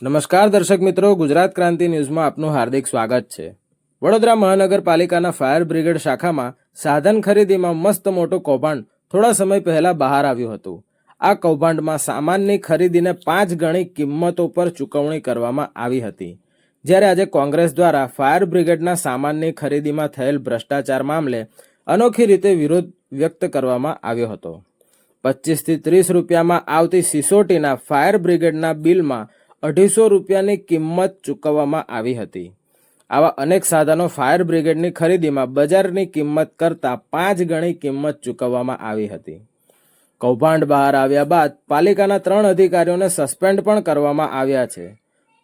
નમસ્કાર દર્શક મિત્રો, ગુજરાત ક્રાંતિ ન્યૂઝમાં આપનું હાર્દિક સ્વાગત છે। વડોદરા મહાનગરપાલિકાના ફાયર બ્રિગેડ શાખામાં સાધન ખરીદીમાં મસ્ત મોટું કૌભાંડ થોડા સમય પહેલા બહાર આવ્યું હતું। આ કૌભાંડમાં સામાનની ખરીદીને 5 ગણી કિંમતો પર ચૂકવણી કરવામાં આવી હતી, જ્યારે આજે કોંગ્રેસ દ્વારા ફાયર બ્રિગેડના સામાનની ખરીદીમાં થયેલ ભ્રષ્ટાચાર મામલે અનોખી રીતે વિરોધ વ્યક્ત કરવામાં આવ્યો હતો। 25 થી 30 રૂપિયામાં આવતી સિસોટીના ફાયર બ્રિગેડના બિલમાં 250 રૂપિયાની કિંમત ચૂકવવામાં આવી હતી। આવા અનેક સાધનો ફાયર બ્રિગેડની ખરીદીમાં બજારની કિંમત કરતાં 5 ગણી કિંમત ચૂકવવામાં આવી હતી। કૌભાંડ બહાર આવ્યા બાદ પાલિકાના 3 અધિકારીઓને સસ્પેન્ડ પણ કરવામાં આવ્યા છે।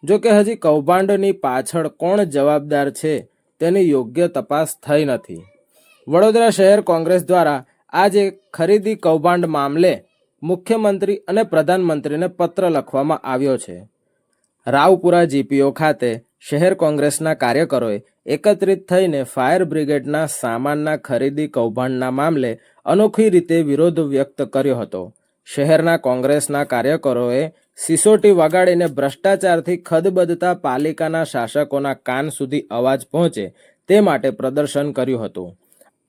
જો કે હજી કૌભાંડની પાછળ કોણ જવાબદાર છે તેની યોગ્ય તપાસ થઈ નથી। વડોદરા શહેર કોંગ્રેસ દ્વારા આજે ખરીદી કૌભાંડ મામલે મુખ્યમંત્રી અને પ્રધાનમંત્રીને પત્ર લખવામાં આવ્યો છે। રાવપુરા જીપીઓ ખાતે શહેર કોંગ્રેસના કાર્યકરોએ એકત્રિત થઈને ફાયર બ્રિગેડના સામાનના ખરીદી કૌભાંડના મામલે અનોખી રીતે વિરોધ વ્યક્ત કર્યો હતો। શહેરના કોંગ્રેસના કાર્યકરોએ સિસોટી વગાડીને ભ્રષ્ટાચારથી ખદબદતા પાલિકાના શાસકોના કાન સુધી અવાજ પહોંચે તે માટે પ્રદર્શન કર્યું હતું।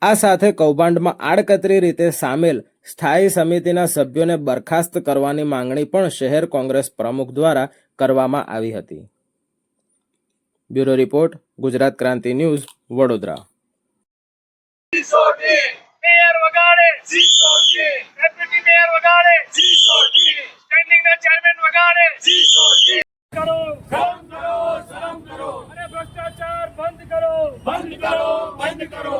આ સાથે કૌભાંડમાં આડકતરી રીતે સામેલ સ્થાયી સમિતિના સભ્યોને બરખાસ્ત કરવાની માંગણી પણ શહેર કોંગ્રેસ પ્રમુખ દ્વારા કરવામાં આવી હતી। બ્યુરો રિપોર્ટ, ગુજરાત ક્રાંતિ ન્યૂઝ, વડોદરા। મેયર વગાડે જીસોટી, ડેપ્યુટી મેયર વગાડે જીસોટી, સ્ટેન્ડિંગ ના ચેરમેન વગાડે જીસોટી। કરો શરમ કરો, અને ભ્રષ્ટાચાર બંધ કરો, બંધ કરો, બંધ કરો।